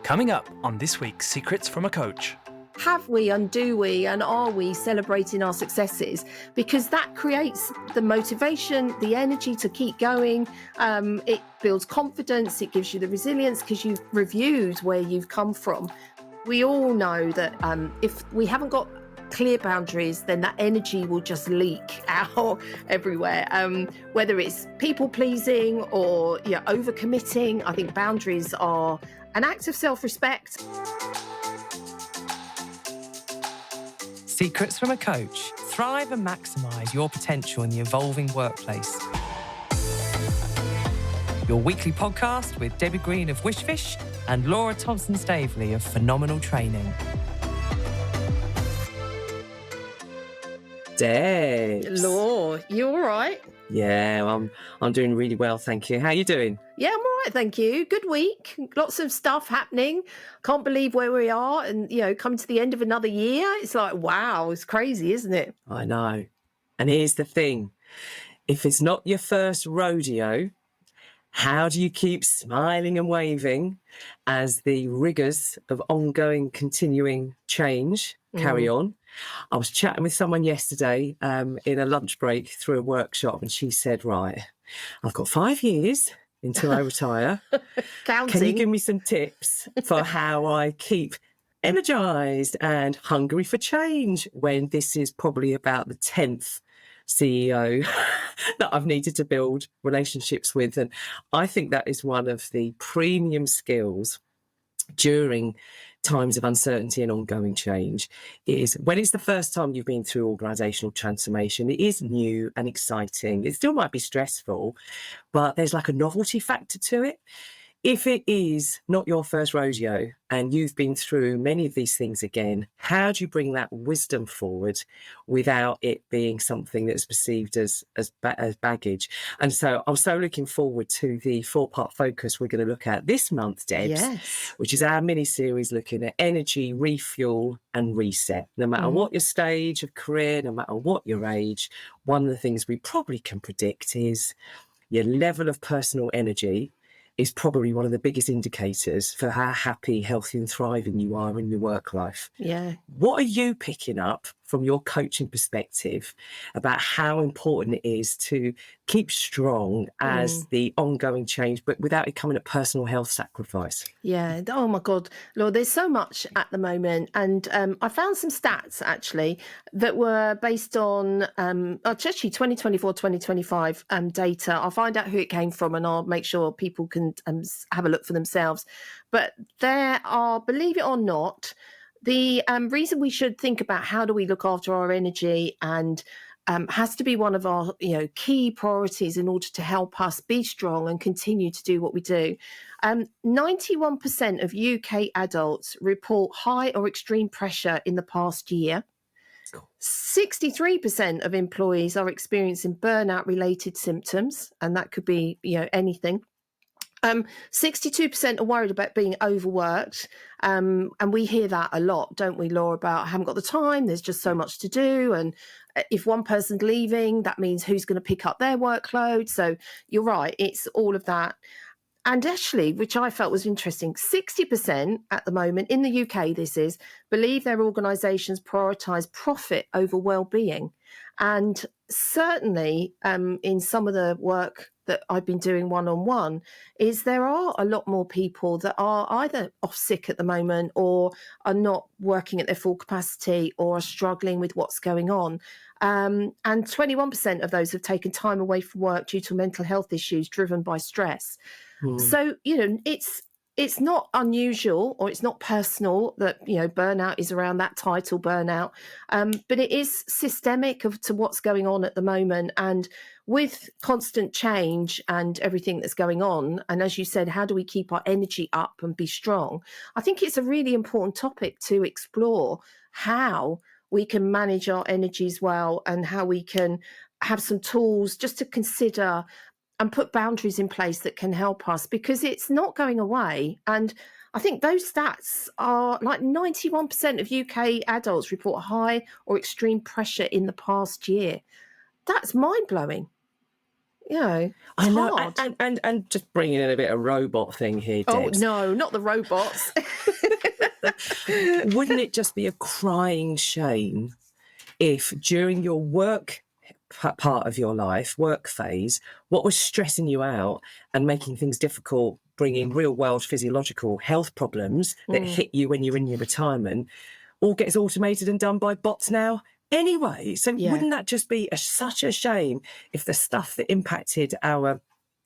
Coming up on this week's Secrets from a Coach. Have we and do we and are we celebrating our successes? Because that creates the motivation, the energy to keep going. It builds confidence. It gives you the resilience because you've reviewed where you've come from. We all know that if we haven't got clear boundaries, then that energy will just leak out everywhere. Whether it's people pleasing or overcommitting, I think boundaries are an act of self-respect. Secrets from a Coach. Thrive and maximise your potential in the evolving workplace. Your weekly podcast with Debbie Green of Wishfish and Laura Thompson-Staveley of Phenomenal Training. Debs. Law, you all right? Yeah, I'm doing really well, thank you. How are you doing? Yeah, I'm all right, thank you. Good week. Lots of stuff happening. Can't believe where we are and, coming to the end of another year. It's like, wow, it's crazy, isn't it? I know. And here's the thing. If it's not your first rodeo, how do you keep smiling and waving as the rigours of ongoing, continuing change carry on? I was chatting with someone yesterday in a lunch break through a workshop, and she said, right, I've got 5 years until I retire. Counting. Can you give me some tips for how I keep energised and hungry for change when this is probably about the 10th CEO that I've needed to build relationships with? And I think that is one of the premium skills during times of uncertainty and ongoing change, is when it's the first time you've been through organisational transformation. It is new and exciting. It still might be stressful, but there's like a novelty factor to it. If it is not your first rodeo and you've been through many of these things again, how do you bring that wisdom forward without it being something that's perceived as baggage? And so I'm so looking forward to the 4-part focus we're going to look at this month, Debs, which is our mini-series looking at energy, refuel and reset. No matter what your stage of career, no matter what your age, one of the things we probably can predict is your level of personal energy is probably one of the biggest indicators for how happy, healthy and thriving you are in your work life. Yeah. What are you picking up from your coaching perspective about how important it is to keep strong as the ongoing change, but without it coming at personal health sacrifice? Yeah. Oh, my God. Lord, there's so much at the moment. And I found some stats, actually, that were based on actually 2024, 2025 data. I'll find out who it came from and I'll make sure people can have a look for themselves. But there are, believe it or not, the reason we should think about how do we look after our energy and has to be one of our key priorities in order to help us be strong and continue to do what we do. 91% of UK adults report high or extreme pressure in the past year. 63% of employees are experiencing burnout-related symptoms, and that could be anything. 62% are worried about being overworked. And we hear that a lot, don't we, Laura, about I haven't got the time, there's just so much to do. And if one person's leaving, that means who's going to pick up their workload. So you're right, it's all of that. And actually, which I felt was interesting, 60% at the moment in the UK, believe their organisations prioritise profit over well-being. And certainly in some of the work that I've been doing one-on-one is there are a lot more people that are either off sick at the moment or are not working at their full capacity or are struggling with what's going on. And 21% of those have taken time away from work due to mental health issues driven by stress. So, it's not unusual or it's not personal that, burnout is around that title, burnout, but it is systemic to what's going on at the moment. And with constant change and everything that's going on, and as you said, how do we keep our energy up and be strong? I think it's a really important topic to explore how we can manage our energies well and how we can have some tools just to consider and put boundaries in place that can help us, because it's not going away. And I think those stats are like 91% of UK adults report high or extreme pressure in the past year. That's mind-blowing. I know, hard. and just bringing in a bit of robot thing here, Oh, Debs. no, not the robots. Wouldn't it just be a crying shame if during your work part of your life, work phase, what was stressing you out and making things difficult, bringing real world physiological health problems that hit you when you're in your retirement, all gets automated and done by bots now anyway? So wouldn't that just be such a shame if the stuff that impacted our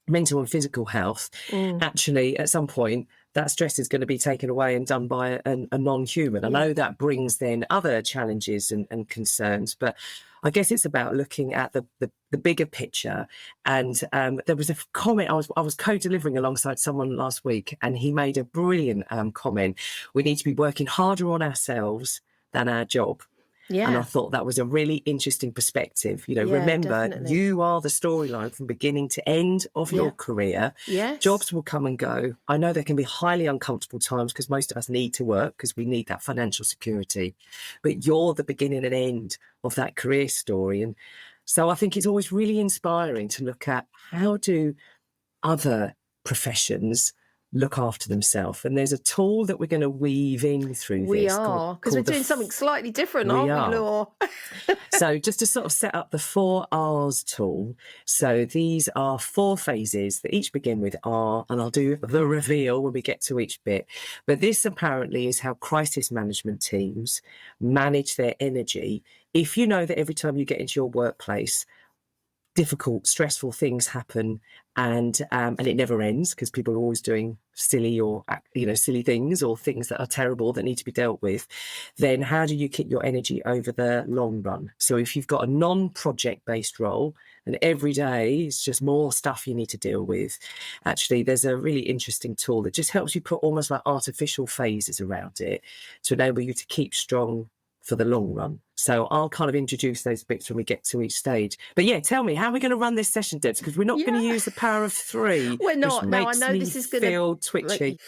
mental and physical health, actually at some point that stress is going to be taken away and done by a non-human? I know that brings then other challenges and concerns, but I guess it's about looking at the bigger picture. And there was a comment I was co-delivering alongside someone last week, and he made a brilliant comment. We need to be working harder on ourselves than our job. Yeah. And I thought that was a really interesting perspective. Remember, definitely. You are the storyline from beginning to end of your career. Yes. Jobs will come and go. I know there can be highly uncomfortable times because most of us need to work because we need that financial security. But you're the beginning and end of that career story. And so I think it's always really inspiring to look at how do other professions look after themselves. And there's a tool that we're going to weave in through this. We are, because we're doing something slightly different, aren't we, Law? So just to sort of set up the 4 R's tool. So these are 4 phases that each begin with R, and I'll do the reveal when we get to each bit. But this apparently is how crisis management teams manage their energy. If you know that every time you get into your workplace, difficult, stressful things happen, and it never ends because people are always doing silly things or things that are terrible that need to be dealt with, then how do you keep your energy over the long run? So if you've got a non-project based role and every day it's just more stuff you need to deal with, actually there's a really interesting tool that just helps you put almost like artificial phases around it to enable you to keep strong for the long run. So I'll kind of introduce those bits when we get to each stage. But tell me, how are we going to run this session, Debs? Because we're not going to use the power of 3. We're not. No, I know this is going to feel twitchy.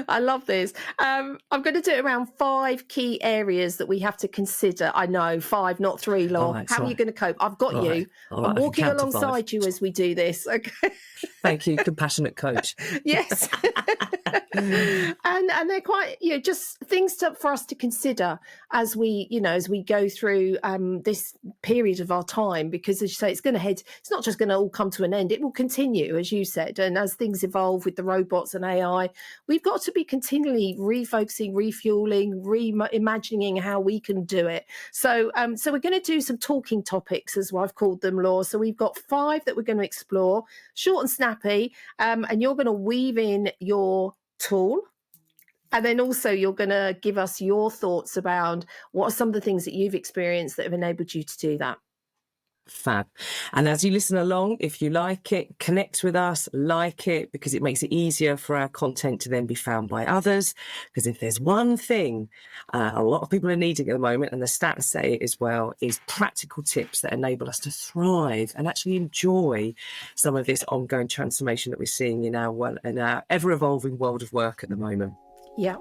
I love this. I'm going to do it around 5 key areas that we have to consider. I know 5, not 3, Law. Right, how are you going to cope? I've got you. I'm walking alongside you as we do this. Okay. Thank you, compassionate coach. Yes. and they're quite, just things for us to consider as we, as we go through this period of our time, because as you say, it's not just going to all come to an end. It will continue, as you said. And as things evolve with the robots and AI, we've got to be continually refocusing, refueling, reimagining how we can do it. So we're going to do some talking topics, as I've called them, Law. So we've got 5 that we're going to explore, short and snappy, and you're going to weave in your tool. And then also you're going to give us your thoughts about what are some of the things that you've experienced that have enabled you to do that. Fab. And as you listen along, if you like it, connect with us, like it, because it makes it easier for our content to then be found by others. Because if there's one thing a lot of people are needing at the moment, and the stats say it as well, is practical tips that enable us to thrive and actually enjoy some of this ongoing transformation that we're seeing in our ever-evolving world of work at the moment. Yeah.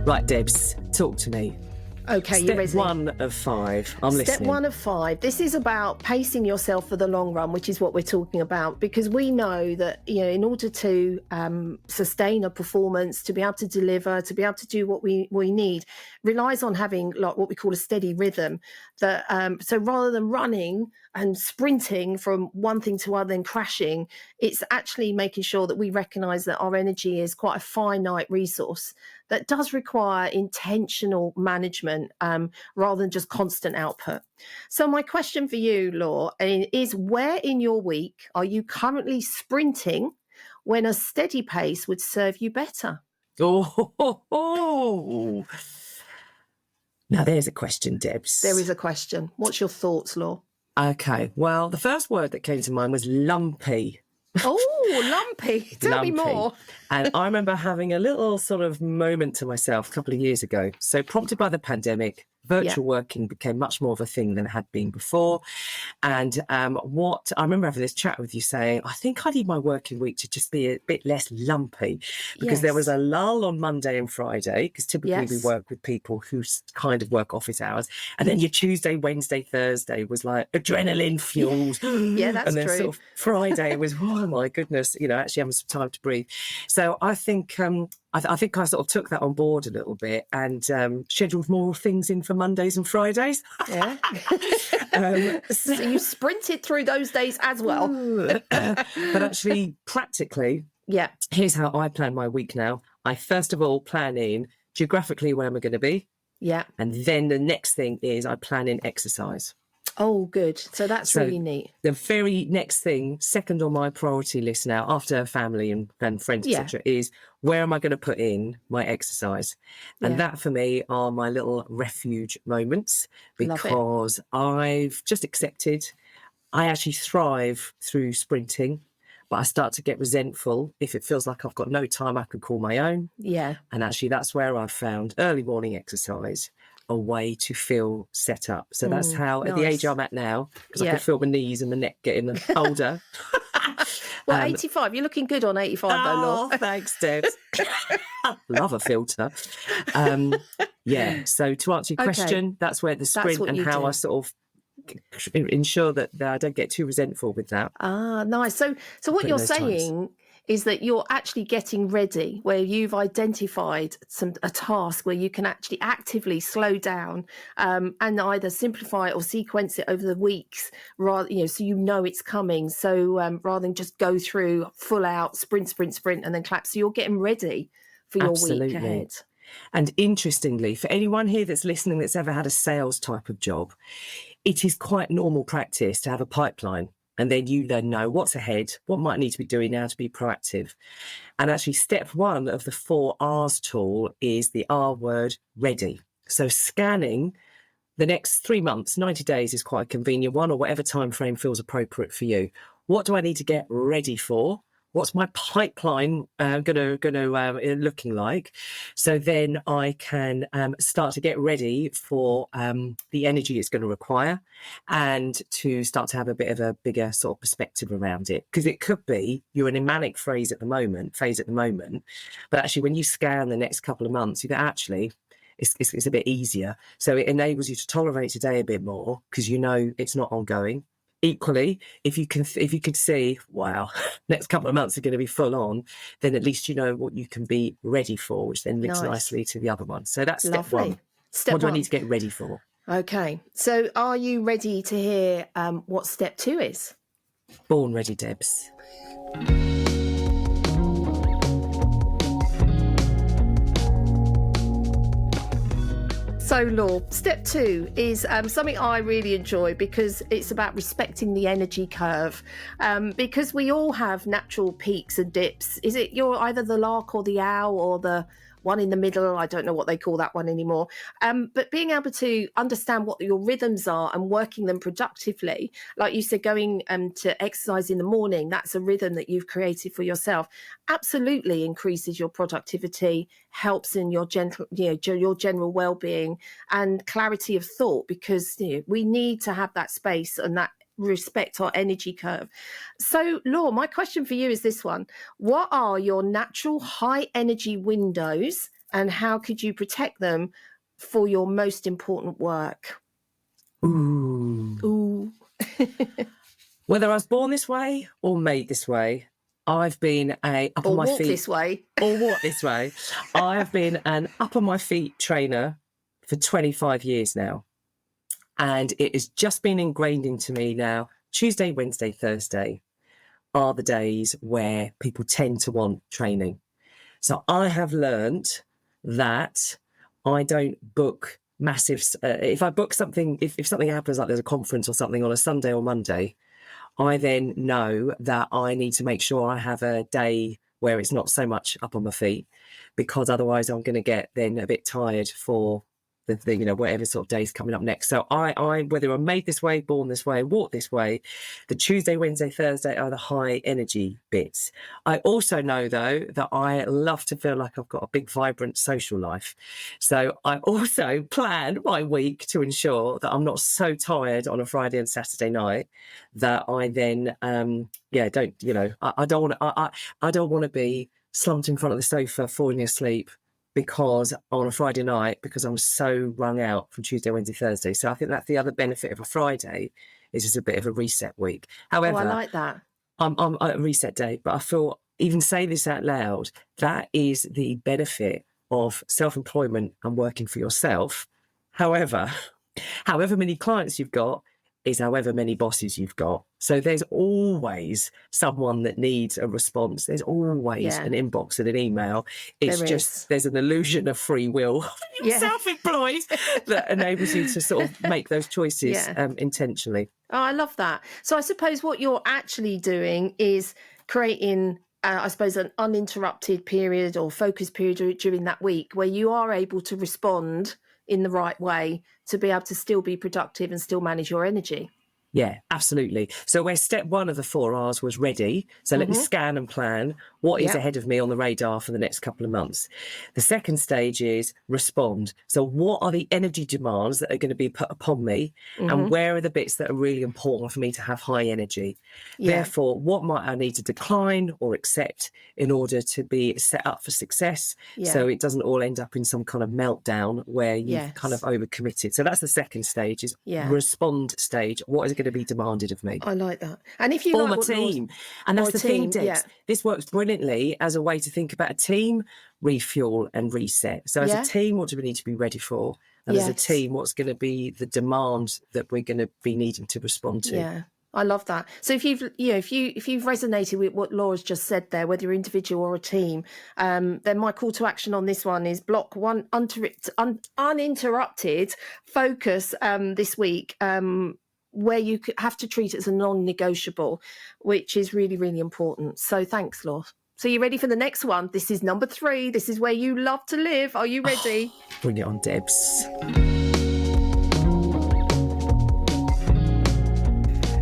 Right, Debs, talk to me. Okay, you're ready. Step 1 of 5. I'm listening. Step 1 of 5. This is about pacing yourself for the long run, which is what we're talking about, because we know that, in order to sustain a performance, to be able to deliver, to be able to do what we need, relies on having like what we call a steady rhythm. That so rather than running and sprinting from one thing to other and crashing, it's actually making sure that we recognise that our energy is quite a finite resource that does require intentional management rather than just constant output. So my question for you, Law, is where in your week are you currently sprinting when a steady pace would serve you better? Oh. Now there's a question, Debs. There is a question. What's your thoughts, Law? Okay, well, the first word that came to mind was lumpy. Oh, lumpy. Tell me more. And I remember having a little sort of moment to myself a couple of years ago. So prompted by the pandemic, Virtual working became much more of a thing than it had been before. And what I remember having this chat with you saying, I think I need my working week to just be a bit less lumpy, because there was a lull on Monday and Friday, because typically we work with people who kind of work office hours. And then your Tuesday, Wednesday, Thursday was like adrenaline fuels. Yeah, that's and then true. sort of Friday was, oh my goodness, actually having some time to breathe. So I think I think I sort of took that on board a little bit and scheduled more things in for Mondays and Fridays. Yeah. So you sprinted through those days as well. But actually, practically, here's how I plan my week now. I first of all plan in geographically where am I going to be? Yeah. And then the next thing is I plan in exercise. Oh, good. So that's really neat. The very next thing, second on my priority list now, after family and friends, etc., is where am I going to put in my exercise? And that for me are my little refuge moments, because I've just accepted I actually thrive through sprinting, but I start to get resentful if it feels like I've got no time I could call my own. Yeah. And actually that's where I've found early morning exercise a way to feel set up. So that's how, at the age I'm at now, because I can feel my knees and my neck getting older. Well, 85, you're looking good on 85 though, Laura. Oh, thanks, Deb. Love a filter. So to answer your question, that's where the sprint and how I sort of ensure that I don't get too resentful with that. Ah, nice. So what you're saying is that you're actually getting ready, where you've identified a task where you can actually actively slow down and either simplify it or sequence it over the weeks, rather, so it's coming. So rather than just go through full out sprint, and then clap. So you're getting ready for your week ahead. And interestingly, for anyone here that's listening that's ever had a sales type of job, it is quite normal practice to have a pipeline. And then you know what's ahead, what might need to be doing now to be proactive. And actually step one of the 4 R's tool is the R word, ready. So scanning the next 3 months, 90 days is quite a convenient one, or whatever time frame feels appropriate for you. What do I need to get ready for? What's my pipeline looking like? So then I can start to get ready for the energy it's going to require, and to start to have a bit of a bigger sort of perspective around it. Because it could be you're in a manic phase at the moment, but actually when you scan the next couple of months, you go, actually, it's a bit easier. So it enables you to tolerate today a bit more, because it's not ongoing. Equally, if you could see, wow, next couple of months are going to be full on, then at least you know what you can be ready for, which then links nicely to the other one. So that's step one. What do I need to get ready for? Okay. So are you ready to hear what step 2 is? Born ready, Debs. So, Law, step 2 is something I really enjoy, because it's about respecting the energy curve. Because we all have natural peaks and dips. Is it you're either the lark or the owl or the one in the middle? I don't know what they call that one anymore. But being able to understand what your rhythms are and working them productively, like you said, going to exercise in the morning, that's a rhythm that you've created for yourself, absolutely increases your productivity, helps in your general well-being and clarity of thought, because we need to have that space and that respect our energy curve. So, Laura, my question for you is this one. What are your natural high energy windows, and how could you protect them for your most important work? Ooh. Whether I was born this way or made this way, I've been up on my feet this way. Or walk this way. I've been an up on my feet trainer for 25 years now. And it has just been ingrained into me now. Tuesday, Wednesday, Thursday are the days where people tend to want training. So I have learned that I don't book massive... if I book something, if something happens, like there's a conference or something on a Sunday or Monday, I then know that I need to make sure I have a day where it's not so much up on my feet, because otherwise I'm going to get then a bit tired for the whatever sort of day's coming up next. So I whether I'm made this way, born this way, walk this way, the Tuesday, Wednesday, Thursday are the high energy bits. I also know though that I love to feel like I've got a big vibrant social life. So I also plan my week to ensure that I'm not so tired on a Friday and Saturday night that I then I don't want to be slumped in front of the sofa falling asleep because on a Friday night, because I'm so wrung out from Tuesday, Wednesday, Thursday. So I think that's the other benefit of a Friday, is just a bit of a reset week. However, I like that. I'm at a reset day, but I feel, even say this out loud, that is the benefit of self-employment and working for yourself. However many clients you've got is however many bosses you've got. So there's always someone that needs a response. There's always an inbox and an email. It's there's an illusion of free will when you're self-employed that enables you to sort of make those choices intentionally. Oh, I love that. So I suppose what you're actually doing is creating, I suppose, an uninterrupted period or focus period during that week where you are able to respond in the right way to be able to still be productive and still manage your energy. Yeah, absolutely. So where step 1 of the 4 R's was ready. So let me scan and plan what is ahead of me on the radar for the next couple of months. The second stage is respond. So what are the energy demands that are going to be put upon me, and where are the bits that are really important for me to have high energy? Therefore, what might I need to decline or accept in order to be set up for success, so it doesn't all end up in some kind of meltdown where you've kind of overcommitted. So that's the second stage, is respond stage. What is it going to be demanded of me? I like that. And if you form like a team, and that's the thing, Debs. This works brilliantly as a way to think about a team, refuel and reset. So as a team, what do we need to be ready for? And as a team, what's going to be the demand that we're going to be needing to respond to? Yeah. I love that. So if you've resonated with what Laura's just said there, whether you're individual or a team, then my call to action on this one is block 1 uninterrupted focus this week, where you have to treat it as a non-negotiable, which is really, really important. So thanks, Laura. So you ready for the next one? This is number 3. This is where you love to live. Are you ready? Bring it on, Debs.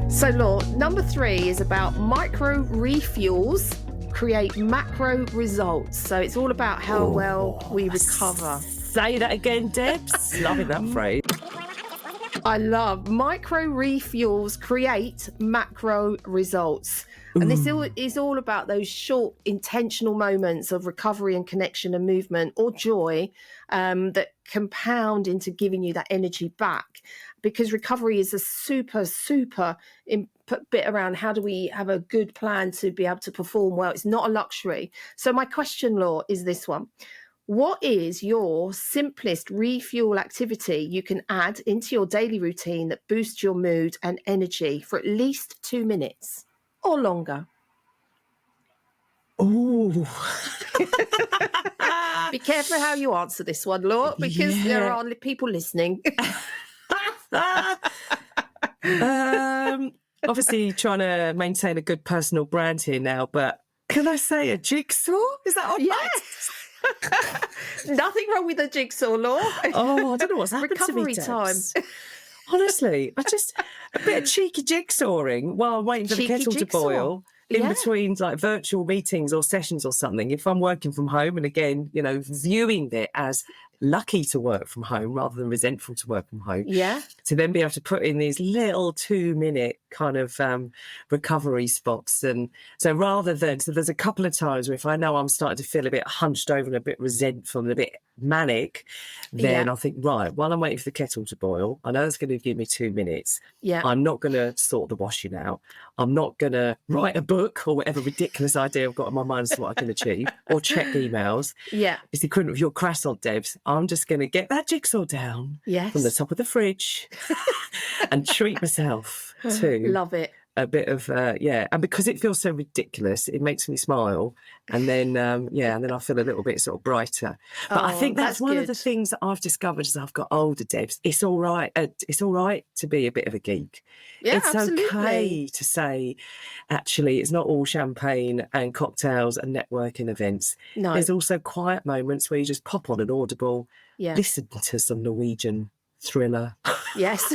So, Laura, number 3 is about micro-refuels create macro results. So it's all about how well we recover. Say that again, Debs. Loving that phrase. I love micro-refuels create macro results. And this is all about those short, intentional moments of recovery and connection and movement or joy that compound into giving you that energy back. Because recovery is a super, super bit around how do we have a good plan to be able to perform well. It's not a luxury. So my question, Laura, is this one. What is your simplest refuel activity you can add into your daily routine that boosts your mood and energy for at least 2 minutes or longer? Oh. Be careful how you answer this one, Laura, because there are people listening. Obviously trying to maintain a good personal brand here now, but can I say a jigsaw? Is that all right? Nothing wrong with a jigsaw, Laura. Oh, I don't know what's happened Recovery to me, time. Honestly, a bit of cheeky jigsawing while I'm waiting for the kettle to boil in between like virtual meetings or sessions or something. If I'm working from home, and again, viewing it as lucky to work from home rather than resentful to work from home. Yeah. To then be able to put in these little 2-minute kind of recovery spots. And so there's a couple of times where if I know I'm starting to feel a bit hunched over and a bit resentful and a bit manic, then I'll think, right, while I'm waiting for the kettle to boil, I know it's going to give me 2 minutes. Yeah. I'm not going to sort the washing out. I'm not going to write a book or whatever ridiculous idea I've got in my mind as to what I can achieve or check emails. Yeah. It's the equivalent of your croissant, Debs. I'm just going to get that jigsaw down from the top of the fridge and treat myself to Love it. a bit of and because it feels so ridiculous, it makes me smile, and then and then I feel a little bit sort of brighter. But I think that's one of the things that I've discovered as I've got older, Debs. It's all right. It's all right to be a bit of a geek. Yeah, it's absolutely. okay to say, actually, it's not all champagne and cocktails and networking events. No. There's also quiet moments where you just pop on an Audible, listen to some Norwegian thriller. Yes.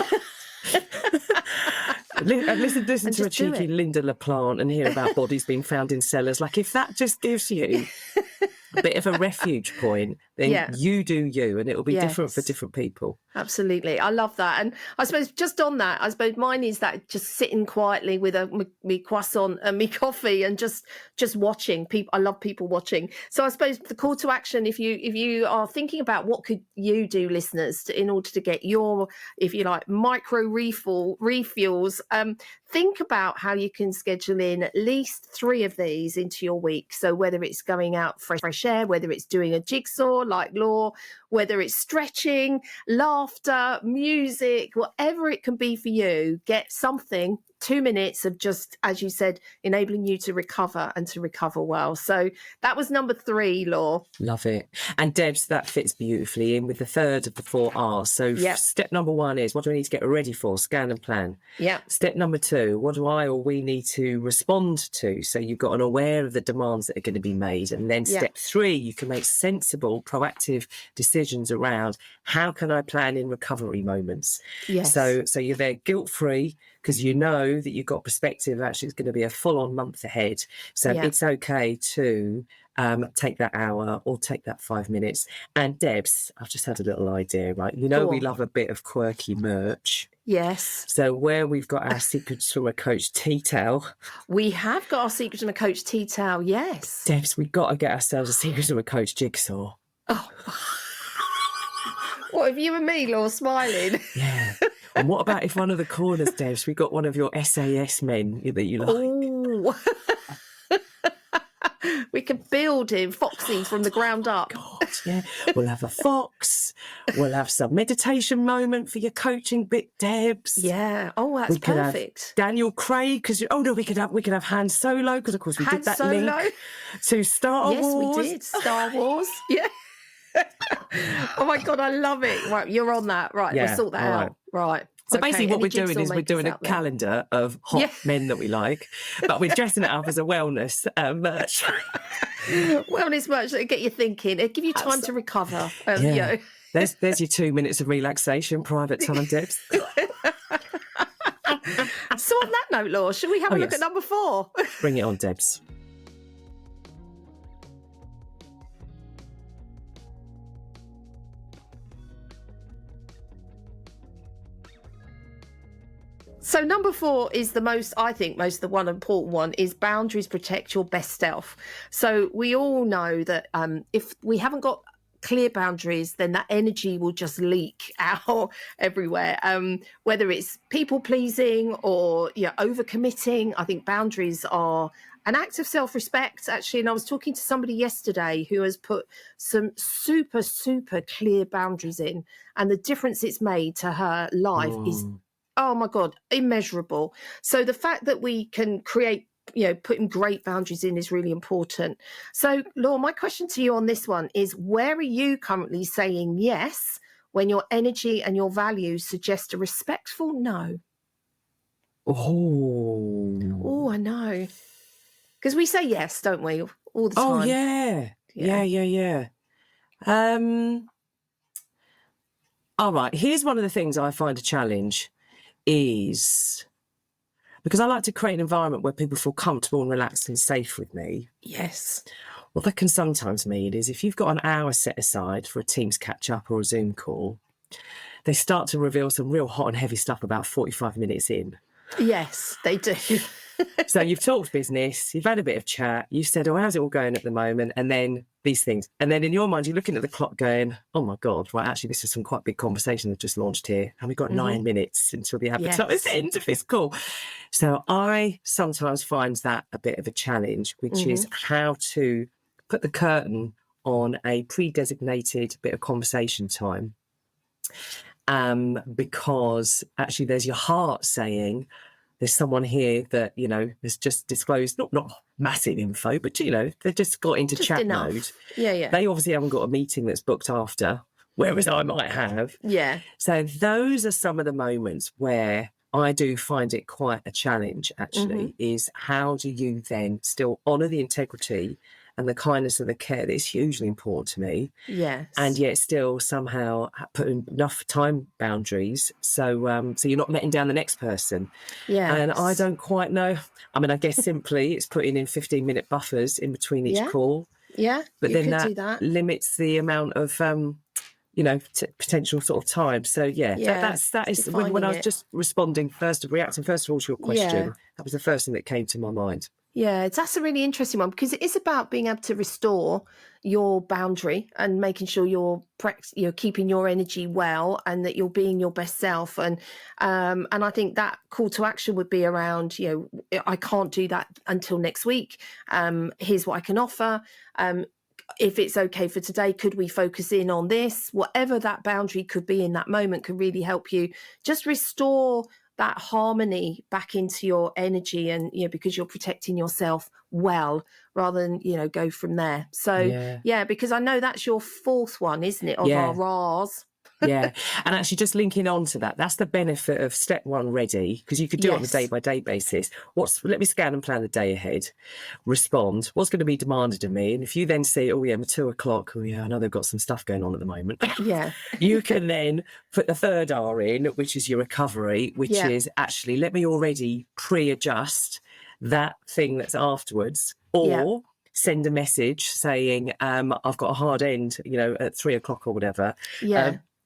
Listen And to a just do cheeky it. Linda LaPlante and hear about bodies being found in cellars. Like, if that just gives you a bit of a refuge point, then you do you, and it'll be different for different people. Absolutely. I love that. And I suppose just on that, I suppose mine is that just sitting quietly with me croissant and me coffee and just watching people. I love people watching. So I suppose the call to action, if you are thinking about what could you do, listeners, in order to get your, if you like, refuels, think about how you can schedule in at least 3 of these into your week. So whether it's going out for fresh air, whether it's doing a jigsaw like Law, whether it's stretching, laughter, music, whatever it can be for you, get something, 2 minutes of just, as you said, enabling you to recover and to recover well. So that was number 3, Law. Love it. And Debs, that fits beautifully in with the third of the 4 R's. So step number 1 is, what do we need to get ready for? Scan and plan. Yeah. Step number 2, what do I or we need to respond to? So you've got an aware of the demands that are going to be made. And then step 3, you can make sensible, proactive decisions around how can I plan in recovery moments. Yes. So you're there guilt-free, because you know that you've got perspective. Actually, it's going to be a full-on month ahead. So it's okay to take that hour or take that 5 minutes. And Debs, I've just had a little idea, right? You know, we love a bit of quirky merch. Yes. So where we've got our Secrets from a Coach tea towel. We have got our Secrets from a Coach tea towel, yes. Debs, we've got to get ourselves a Secrets from a Coach jigsaw. Oh. What, have you and me, Law, smiling? Yeah. And what about if one of the corners, Debs, we got one of your SAS men that you like? Oh. We could build him, Foxy, from the ground up. God, yeah. We'll have a fox. We'll have some meditation moment for your coaching bit, Debs. Yeah. Oh, that's perfect. Daniel Craig, because we could have Han Solo, because of course we did that link to Star Wars. Yes, we did. Star Wars. Yeah. Oh my God, I love it. Right, you're on that. Right, we'll sort that out. Right. So basically what we're doing is we're doing a calendar of hot men that we like, but we're dressing it up as a wellness merch. Wellness merch that'll get you thinking. It'll give you time to recover. You know. There's your 2 minutes of relaxation, private time, Debs. So on that note, Law, should we have a look at number 4? Bring it on, Debs. So number 4 is the most the one important one, is boundaries protect your best self. So we all know that if we haven't got clear boundaries, then that energy will just leak out everywhere. Whether it's people pleasing or overcommitting, I think boundaries are an act of self-respect, actually. And I was talking to somebody yesterday who has put some super, super clear boundaries in, and the difference it's made to her life is, oh my God, immeasurable. So the fact that we can create, putting great boundaries in is really important. So, Law, my question to you on this one is, where are you currently saying yes when your energy and your values suggest a respectful no? Oh, I know. Because we say yes, don't we, all the time? Oh, yeah. All right, here's one of the things I find a challenge is, because I like to create an environment where people feel comfortable and relaxed and safe with me. Yes. What that can sometimes mean is, if you've got an hour set aside for a Teams catch-up or a Zoom call, they start to reveal some real hot and heavy stuff about 45 minutes in. Yes, they do. So you've talked business, you've had a bit of chat, you've said, oh, how's it all going at the moment? And then these things. And then in your mind, you're looking at the clock going, oh my God, right, actually, this is some quite big conversation that just launched here. And we've got 9 minutes until the advertisement ends of this call. So I sometimes find that a bit of a challenge, which is how to put the curtain on a pre-designated bit of conversation time. Because actually there's your heart saying, there's someone here that, has just disclosed, not massive info, but, they've just got into Just chat enough. mode. Yeah. They obviously haven't got a meeting that's booked after, whereas I might have. Yeah. So those are some of the moments where I do find it quite a challenge, actually, is how do you then still honour the integrity and the kindness and the care that is hugely important to me, Yes. and yet still somehow put enough time boundaries so you're not letting down the next person. Yeah. And I don't quite know. I mean, I guess simply it's putting in 15-minute buffers in between each call. Yeah. But you then could do that. limits the amount of potential sort of time. So that is when I was just reacting first of all to your question. That was the first thing that came to my mind. Yeah, that's a really interesting one, because it is about being able to restore your boundary and making sure you're keeping your energy well and that you're being your best self. And I think that call to action would be around, I can't do that until next week. Here's what I can offer. If it's okay for today, could we focus in on this? Whatever that boundary could be in that moment could really help you just restore that harmony back into your energy, and because you're protecting yourself well rather than go from there. So because I know that's your fourth one, isn't it, of our RARs? Yeah. And actually just linking on to that, that's the benefit of step one, ready, because you could do it on a day-by-day basis. Let me scan and plan the day ahead, respond, what's going to be demanded of me. And if you then see, my 2 o'clock, I know they've got some stuff going on at the moment. Yeah. You can then put the third R in, which is your recovery, which is actually, let me already pre-adjust that thing that's afterwards, or send a message saying, I've got a hard end, at 3 o'clock or whatever.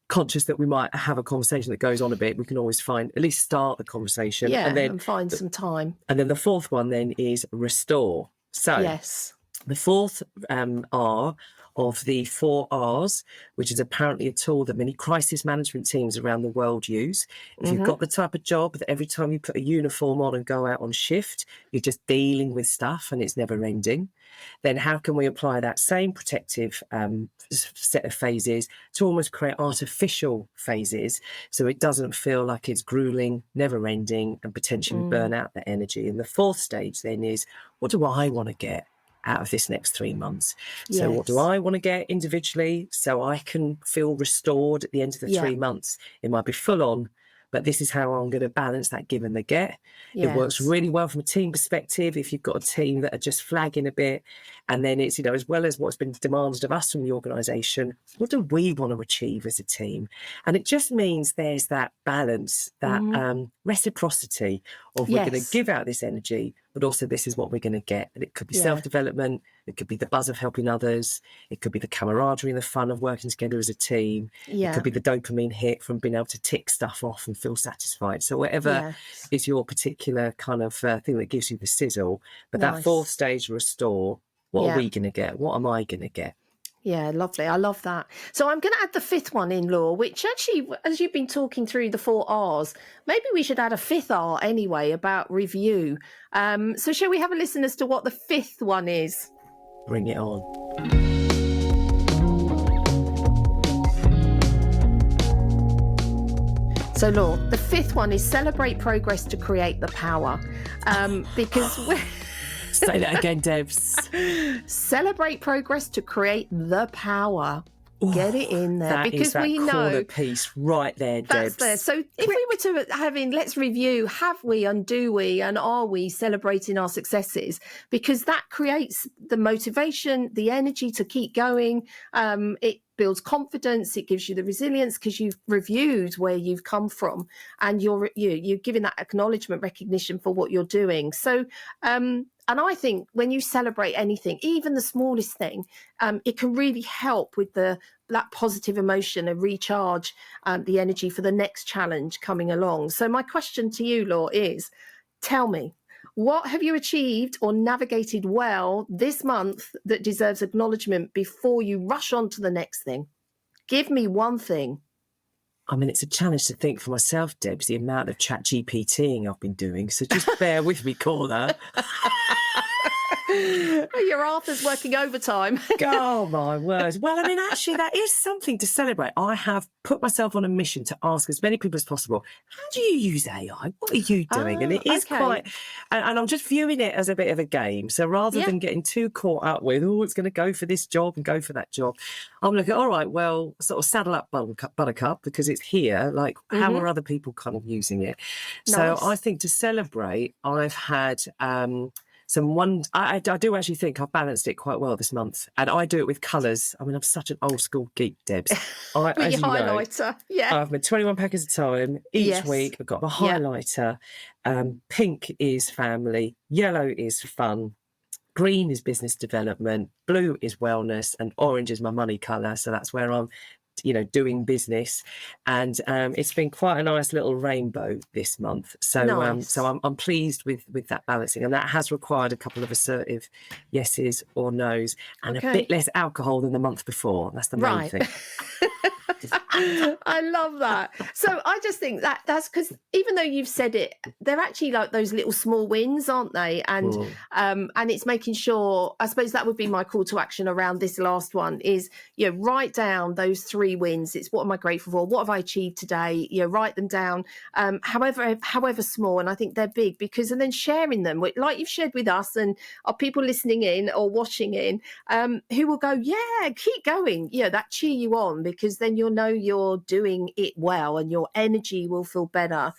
Conscious that we might have a conversation that goes on a bit, we can always at least start the conversation. And find some time. And then the fourth one then is restore. So the fourth R of the 4 Rs, which is apparently a tool that many crisis management teams around the world use. If you've got the type of job that every time you put a uniform on and go out on shift, you're just dealing with stuff and it's never ending, then how can we apply that same protective set of phases to almost create artificial phases so it doesn't feel like it's grueling, never ending, and potentially burn out the energy? And the fourth stage then is, what do I want to get out of this next 3 months? So what do I want to get individually so I can feel restored at the end of the 3 months? It might be full on, but this is how I'm going to balance that give and the get. It works really well from a team perspective if you've got a team that are just flagging a bit. And then it's, as well as what's been demanded of us from the organisation, what do we want to achieve as a team? And it just means there's that balance, that reciprocity of we're going to give out this energy, but also this is what we're going to get. And it could be self-development, it could be the buzz of helping others, it could be the camaraderie and the fun of working together as a team, it could be the dopamine hit from being able to tick stuff off and feel satisfied. So whatever is your particular kind of thing that gives you the sizzle. But that fourth stage, restore, what are we going to get? What am I going to get? Yeah, lovely. I love that. So I'm going to add the fifth one in, Law, which actually, as you've been talking through the 4 Rs, maybe we should add a fifth R anyway, about review. So shall we have a listen as to what the fifth one is? Bring it on. So, Law, the fifth one is celebrate progress to create the power. Because we're... Say that again, Debs. Celebrate progress to create the power. Get it in there, that because is that we know corner piece right there, Debs. that's there. So if we were to let's review, have we and do we and are we celebrating our successes? Because that creates the motivation, the energy to keep going. It builds confidence. It gives you the resilience because you've reviewed where you've come from, and you're giving that acknowledgement, recognition for what you're doing. So, and I think when you celebrate anything, even the smallest thing, it can really help with that positive emotion and recharge the energy for the next challenge coming along. So my question to you, Law, is tell me, what have you achieved or navigated well this month that deserves acknowledgement before you rush on to the next thing? Give me one thing. I mean, it's a challenge to think for myself, Debs, the amount of chat GPTing I've been doing. So just bear with me, caller. Your Arthur's working overtime. Oh, my word. Well, I mean, actually, that is something to celebrate. I have put myself on a mission to ask as many people as possible, how do you use AI? What are you doing? And it is quite, and I'm just viewing it as a bit of a game. So rather than getting too caught up with, oh, it's going to go for this job and go for that job, I'm looking, all right, well, sort of saddle up Buttercup because it's here. Like, how are other people kind of using it? So I think to celebrate, I've had... I do actually think I've balanced it quite well this month, and I do it with colours. I mean, I'm such an old school geek, Debs. Your highlighter, I have my 21 pack at a time each week. I've got my highlighter. Pink is family, yellow is fun, green is business development, blue is wellness, and orange is my money colour. So that's where I'm doing business, and it's been quite a nice little rainbow this month. So so I'm pleased with that balancing, and that has required a couple of assertive yeses or nos and a bit less alcohol than the month before. That's the main thing. I love that. So I just think that's because even though you've said it, they're actually like those little small wins, aren't they? And it's making sure, I suppose that would be my call to action around this last one is, write down those 3 wins. It's what am I grateful for? What have I achieved today? Write them down, however small. And I think they're big and then sharing them like you've shared with us and are people listening in or watching in, who will go, yeah, keep going. That cheer you on, because then you'll know you're doing it well and your energy will feel better,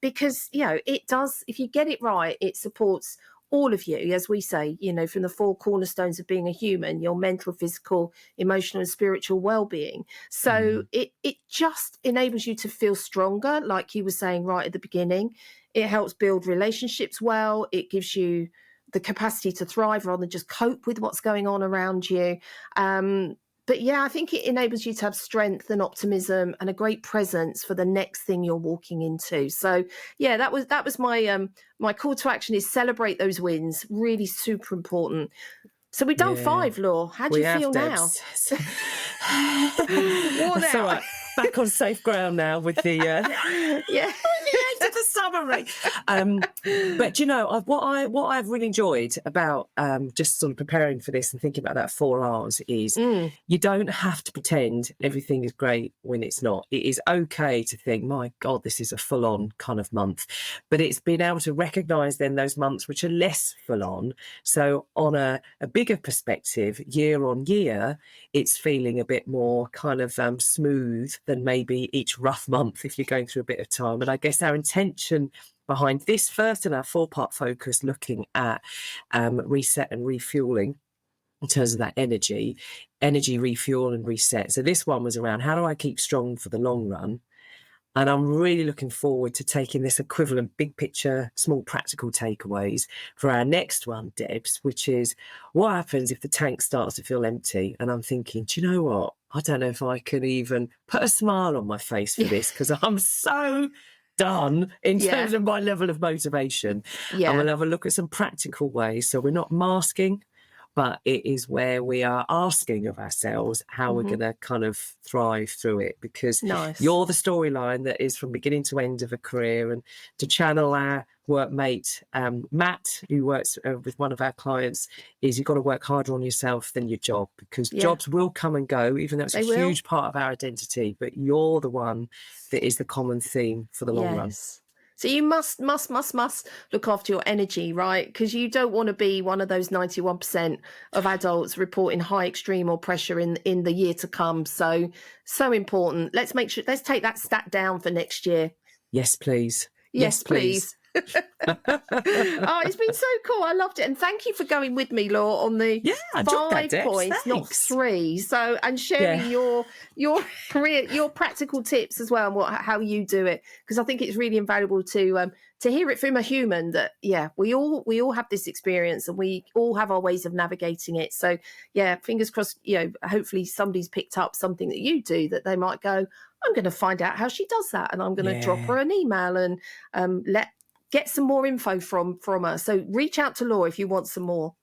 because it does, if you get it right, it supports all of you, as we say, from the 4 cornerstones of being a human, your mental, physical, emotional and spiritual well-being. So it just enables you to feel stronger, like you were saying right at the beginning. It helps build relationships well. It gives you the capacity to thrive rather than just cope with what's going on around you. But I think it enables you to have strength and optimism and a great presence for the next thing you're walking into. So that was my my call to action is celebrate those wins. Really super important. So we've done 5, Law. How do you feel now? That's all right. Back on safe ground now with the to the summary. But what I've really enjoyed about just sort of preparing for this and thinking about that 4 R's is you don't have to pretend everything is great when it's not. It is okay to think, my God, this is a full-on kind of month. But it's been able to recognise then those months which are less full-on. So on a bigger perspective, year on year, it's feeling a bit more kind of smooth than maybe each rough month if you're going through a bit of time. And I guess our intention behind this first in our 4-part focus, looking at reset and refueling in terms of that energy, refuel and reset. So this one was around how do I keep strong for the long run? And I'm really looking forward to taking this equivalent big picture, small practical takeaways for our next one, Debs, which is what happens if the tank starts to feel empty? And I'm thinking, do you know what? I don't know if I can even put a smile on my face for this because I'm so done in terms of my level of motivation. And we'll have a look at some practical ways. So we're not masking, but it is where we are asking of ourselves how we're going to kind of thrive through it, because you're the storyline that is from beginning to end of a career. And to channel our workmate, Matt, who works with one of our clients, is you've got to work harder on yourself than your job, because jobs will come and go, even though it's a huge part of our identity, but you're the one that is the common theme for the long run. So you must look after your energy, right? Because you don't want to be one of those 91% of adults reporting high extreme or pressure in the year to come. So important. Let's take that stat down for next year. Yes, please. Yes, please. Oh, it's been so cool. I loved it. And thank you for going with me, Law, on the 5 points, not 3. So, and sharing your practical tips as well, and how you do it, because I think it's really invaluable to hear it from a human that we all have this experience and we all have our ways of navigating it. So fingers crossed, hopefully somebody's picked up something that you do that they might go, I'm going to find out how she does that, and I'm going to drop her an email and get some more info from her. So reach out to Law if you want some more.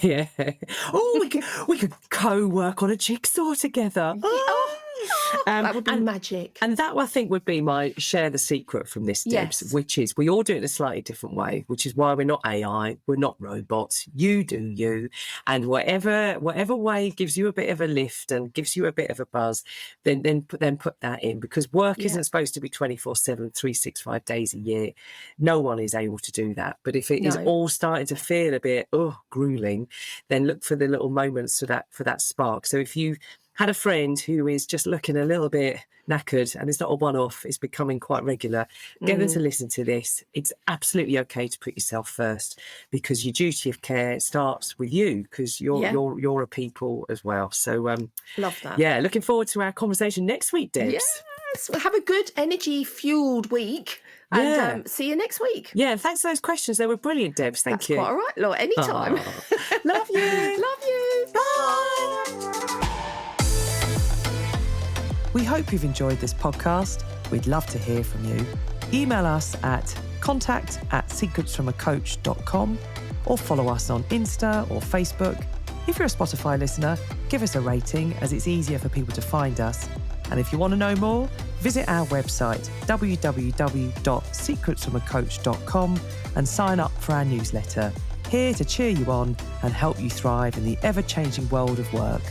Yeah. Oh, we could co-work on a jigsaw together. That would be and- magic. And that, I think, would be my share the secret from this, Debs, Yes. which is we all do it in a slightly different way, which is why we're not AI, we're not robots. You do you. And whatever way gives you a bit of a lift and gives you a bit of a buzz, then put that in, because work isn't supposed to be 24/7, 365 days a year. No one is able to do that. But if it is No. all starting to feel a bit grueling, then look for the little moments for that spark. So if you had a friend who is just looking a little bit knackered and it's not a one-off, it's becoming quite regular, get them to listen to this. It's absolutely okay to put yourself first, because your duty of care starts with you, because you're a people as well. So Love that. yeah, looking forward to our conversation next week, Debs. Yes. Well, have a good energy-fueled week. And see you next week. Yeah, thanks for those questions. They were brilliant, Debs. Thank That's you. quite all right, Laura. Anytime. Love you. Love you. Bye. We hope you've enjoyed this podcast. We'd love to hear from you. Email us at contact@secretsfromacoach.com or follow us on Insta or Facebook. If you're a Spotify listener, give us a rating, as it's easier for people to find us. And if you want to know more, visit our website, www.secretsfromacoach.com, and sign up for our newsletter, here to cheer you on and help you thrive in the ever-changing world of work.